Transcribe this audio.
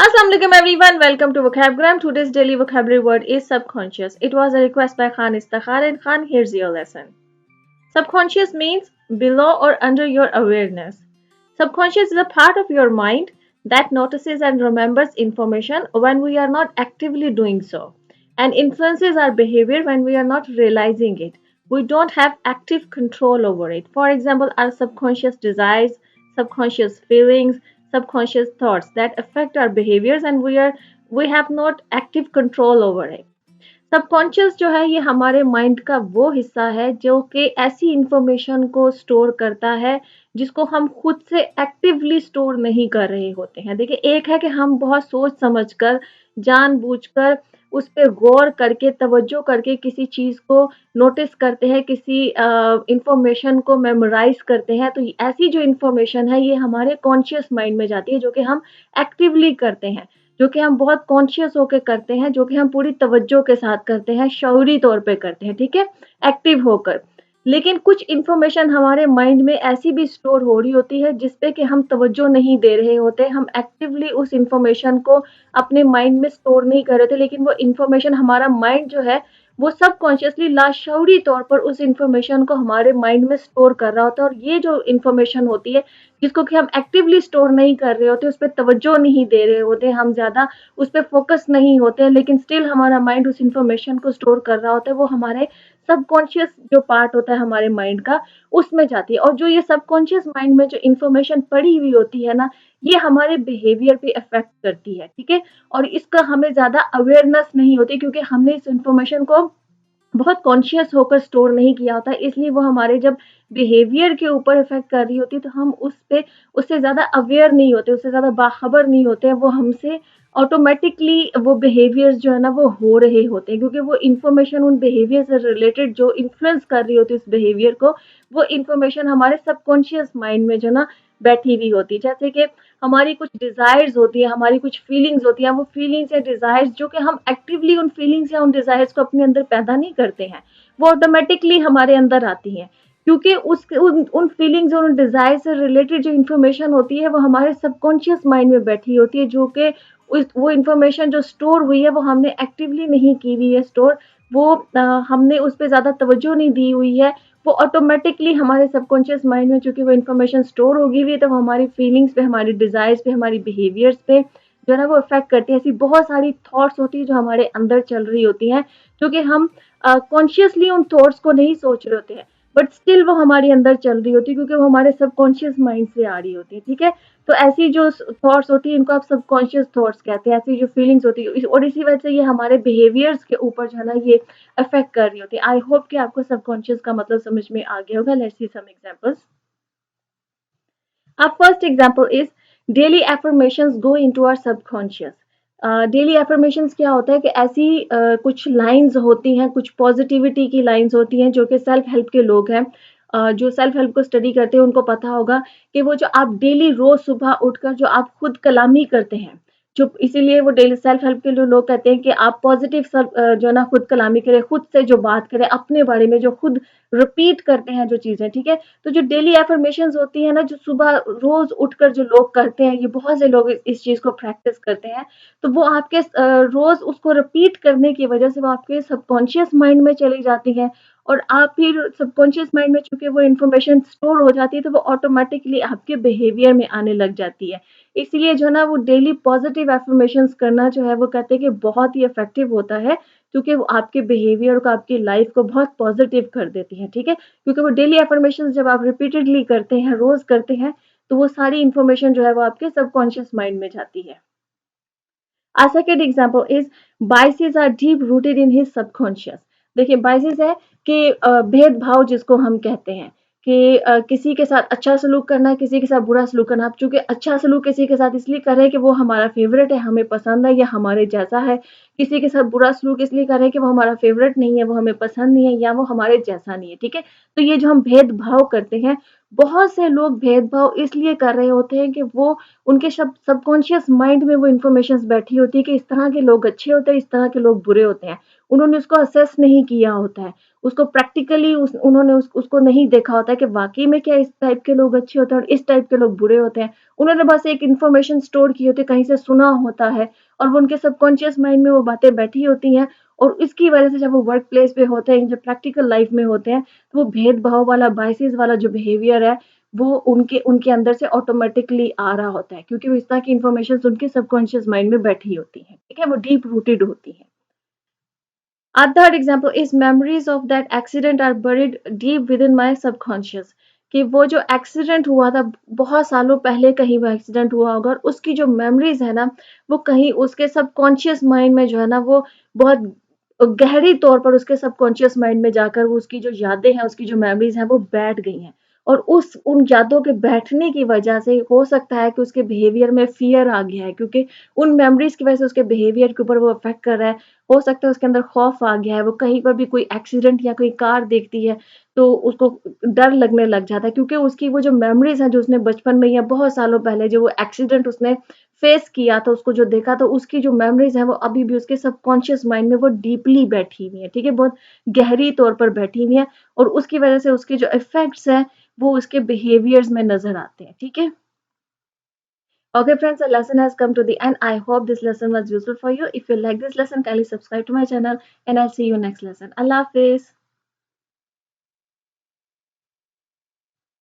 Assalamualaikum everyone, welcome to Vocabgram. Today's daily vocabulary word is subconscious. It was a request by Khan Istakhar and Khan, here's your lesson. Subconscious means below or under your awareness. Subconscious is a part of your mind that notices and remembers information when we are not actively doing so and influences our behavior when we are not realizing it. We don't have active control over it. For example, our subconscious desires, subconscious feelings, subconscious thoughts that affect our behaviors and we have not active control over it. Subconscious जो है ये हमारे mind का वो हिस्सा है जो कि ऐसी इंफॉर्मेशन को स्टोर करता है जिसको हम खुद से एक्टिवली स्टोर नहीं कर रहे होते हैं। देखिए, एक है कि हम बहुत सोच समझकर जानबूझकर उस पर गौर करके तवज्जो करके किसी चीज़ को नोटिस करते हैं, किसी इंफॉर्मेशन को मेमोराइज करते हैं, तो ऐसी जो इंफॉर्मेशन है ये हमारे कॉन्शियस माइंड में जाती है जो कि हम एक्टिवली करते हैं, जो कि हम बहुत कॉन्शियस होकर करते हैं, जो कि हम पूरी तवज्जो के साथ करते हैं, शऊरी तौर पे करते हैं, ठीक है? एक्टिव होकर। लेकिन कुछ इन्फॉर्मेशन हमारे माइंड में ऐसी भी स्टोर हो रही होती है जिस पे कि हम तवज्जो नहीं दे रहे होते, हम एक्टिवली उस इन्फॉर्मेशन को अपने माइंड में स्टोर नहीं कर रहे थे, लेकिन वो इन्फॉर्मेशन हमारा माइंड जो है वो सबकॉन्शियसली लाशऊरी तौर पर उस इन्फॉर्मेशन को हमारे माइंड में स्टोर कर रहा होता है। और ये जो इन्फॉर्मेशन होती है जिसको कि हम एक्टिवली स्टोर नहीं कर रहे होते, उस पे तवज्जो नहीं दे रहे होते, हम ज़्यादा उस पे फ़ोकस नहीं होते हैं, लेकिन स्टिल हमारा माइंड उस इन्फॉर्मेशन को स्टोर कर रहा होता है, वो हमारे सबकॉन्शियस जो पार्ट होता है हमारे माइंड का, उसमें जाती है। और जो ये सबकॉन्शियस माइंड में जो इन्फॉर्मेशन पड़ी हुई होती है ना, ये हमारे बिहेवियर पे इफ़ेक्ट करती है, ठीक है? और इसका हमें ज़्यादा अवेयरनेस नहीं होती क्योंकि हमने इस इन्फॉर्मेशन को बहुत कॉन्शियस होकर स्टोर नहीं किया होता है, इसलिए वो हमारे जब बिहेवियर के ऊपर इफ़ेक्ट कर रही होती है, तो हम उससे ज़्यादा अवेयर नहीं होते, उससे ज़्यादा बाखबर नहीं होते हैं, वो हमसे ऑटोमैटिकली वो बिहेवियर्स जो है ना वो हो रहे होते हैं क्योंकि वो इन्फॉर्मेशन उन बिहेवियर से रिलेटेड जो इन्फ्लुएंस कर रही होती है उस बिहेवियर को, वो इन्फॉर्मेशन हमारे सबकॉन्शियस माइंड में जो ना बैठी हुई होती है। जैसे कि हमारी कुछ डिज़ायर्स होती है, हमारी कुछ फीलिंग्स होती हैं, वो फीलिंग्स या डिज़ायर्स जो कि हम एक्टिवली उन फीलिंग्स या उन डिज़ायर्स को अपने अंदर पैदा नहीं करते हैं, वो ऑटोमैटिकली हमारे अंदर आती हैं। क्योंकि उन फीलिंग्स और उन डिज़ायर से रिलेटेड जो इन्फॉर्मेशन होती है, वो हमारे सबकॉन्शियस माइंड में बैठी होती है, जो कि उस वो इन्फॉर्मेशन जो स्टोर हुई है, वो हमने एक्टिवली नहीं की हुई है स्टोर, वो हमने उस पे ज़्यादा तवज्जो नहीं दी हुई है, वो ऑटोमैटिकली हमारे सबकॉन्शियस माइंड में चूँकि वो इन्फॉर्मेशन स्टोर होगी हुई है, तो वो हमारी फीलिंग्स पे, हमारी डिज़ायर्स पे, हमारी बिहेवियर्स पे जो है ना वो इफ़ेक्ट करती है। ऐसी बहुत सारी थॉट्स होती हैं जो हमारे अंदर चल रही होती हैं, जो कि हम कॉन्शियसली उन थॉट्स को नहीं सोच रहे होते हैं, बट स्टिल वो हमारे अंदर चल रही होती है क्योंकि वो हमारे सबकॉन्शियस माइंड से आ रही होती है, ठीक है? तो ऐसी जो थॉट्स होती हैं इनको आप सबकॉन्शियस थॉट्स कहते हैं। ऐसी जो फीलिंग्स होती है और इसी वजह से ये हमारे बिहेवियर्स के ऊपर जो है ना ये अफेक्ट कर रही होती है। आई होप कि आपको सबकॉन्शियस का मतलब समझ में आ गया होगा। Let's see some examples. Our first example is daily affirmations go into our subconscious. Daily affirmations क्या होता है कि ऐसी कुछ लाइंस होती हैं, कुछ पॉजिटिविटी की लाइंस होती हैं जो कि सेल्फ हेल्प के लोग हैं, जो सेल्फ हेल्प को स्टडी करते हैं उनको पता होगा कि वो जो आप डेली रोज सुबह उठकर जो आप खुद कलामी करते हैं, जो इसीलिए वो डेली सेल्फ हेल्प के लिए लोग कहते हैं कि आप पॉजिटिव जो है ना खुद कलामी करें, खुद से जो बात करें अपने बारे में, जो खुद रिपीट करते हैं जो चीज़ें, ठीक है? तो जो डेली अफ़र्मेशंस होती है ना, जो सुबह रोज़ उठकर जो लोग करते हैं, ये बहुत से लोग इस चीज़ को प्रैक्टिस करते हैं, तो वो आपके रोज़ उसको रिपीट करने की वजह से वो आपके सबकॉन्शियस माइंड में चली जाती हैं और आप फिर सबकॉन्शियस माइंड में चूँकि वो इन्फॉर्मेशन स्टोर हो जाती है, तो वो ऑटोमैटिकली आपके बिहेवियर में आने लग जाती है। इसीलिए जो है ना, वो डेली पॉज़िटिव अफ़र्मेशंस करना जो है, वो कहते हैं कि बहुत ही इफ़ेक्टिव होता है, क्योंकि वो आपके बिहेवियर को, आपकी लाइफ़ को बहुत पॉज़िटिव कर देती है, ठीक है? क्योंकि वो डेली अफ़र्मेशंस जब आप रिपीटेडली करते हैं, रोज़ करते हैं, तो वो सारी इन्फॉर्मेशन जो है वो आपके सबकॉन्शियस माइंड में जाती है। Our second example is biases are deep rooted in his subconscious. देखिए, biases है कि भेदभाव जिसको हम कहते हैं कि किसी के साथ अच्छा सलूक करना, किसी के साथ बुरा सलूक करना। आप चूँकि अच्छा सलूक किसी के साथ इसलिए कर रहे हैं कि वो हमारा फ़ेवरेट है, हमें पसंद है या हमारे जैसा है। किसी के साथ बुरा सलूक इसलिए कर रहे हैं कि वो हमारा फ़ेवरेट नहीं है, वो हमें पसंद नहीं है या वो हमारे जैसा नहीं है, ठीक है? तो ये जो हम भेदभाव करते हैं, बहुत से लोग भेदभाव इसलिए कर रहे होते हैं कि वो उनके सबकॉन्शियस माइंड में वो इन्फॉर्मेशंस बैठी होती है कि इस तरह के लोग अच्छे होते हैं, इस तरह के लोग बुरे होते हैं। उन्होंने उसको असेस नहीं किया होता है, उसको प्रैक्टिकली उन्होंने उसको नहीं देखा होता है कि वाकई में क्या इस टाइप के लोग अच्छे होते हैं और इस टाइप के लोग बुरे होते हैं। उन्होंने बस एक इन्फॉर्मेशन स्टोर की होती है, कहीं से सुना होता है और वो उनके सबकॉन्शियस माइंड में वो बातें बैठी होती हैं और इसकी वजह से जब वो वर्क प्लेस पे होते हैं, जब प्रैक्टिकल लाइफ में होते हैं, तो वो भेदभाव वाला, बायसेस वाला जो बिहेवियर है, वो उनके उनके अंदर से ऑटोमेटिकली आ रहा होता है, क्योंकि वो इस तरह की इन्फॉर्मेशन उनके सबकॉन्शियस माइंड में बैठी होती हैं, ठीक है? वो डीप रूटेड होती हैं। A third example is memories of that accident are buried deep within my subconscious. कि वो जो एक्सीडेंट हुआ था बहुत सालों पहले, कहीं वो एक्सीडेंट हुआ होगा और उसकी जो मेमोरीज है ना, वो कहीं उसके सबकॉन्शियस माइंड में जो है ना, वो बहुत गहरी तौर पर उसके सबकॉन्शियस माइंड में जाकर वो उसकी जो यादें हैं, उसकी जो मेमोरीज हैं, वो बैठ गई हैं। और उस उन यादों के बैठने की वजह से हो सकता है कि उसके बिहेवियर में फियर आ गया है, क्योंकि उन मेमोरीज की वजह से उसके बिहेवियर के ऊपर वो अफेक्ट कर रहा है। हो सकता है उसके अंदर खौफ आ गया है, वो कहीं पर भी कोई एक्सीडेंट या कोई कार देखती है तो उसको डर लगने लग जाता है, क्योंकि उसकी वो जो मेमोरीज हैं, जो उसने बचपन में या बहुत सालों पहले जो वो एक्सीडेंट उसने फेस किया था, उसको जो देखा, तो उसकी जो मेमोरीज हैं वो अभी भी उसके सबकॉन्शियस माइंड में वो डीपली बैठी हुई है, ठीक है? बहुत गहरी तौर पर बैठी हुई है और उसकी वजह से उसके जो इफेक्ट्स हैं वो उसके बिहेवियर्स में नजर आते हैं, ठीक है? Okay, friends, the lesson has come to the end. I hope this lesson was useful for you. If you like this lesson, kindly subscribe to my channel and I'll see you next lesson. Allah Hafiz.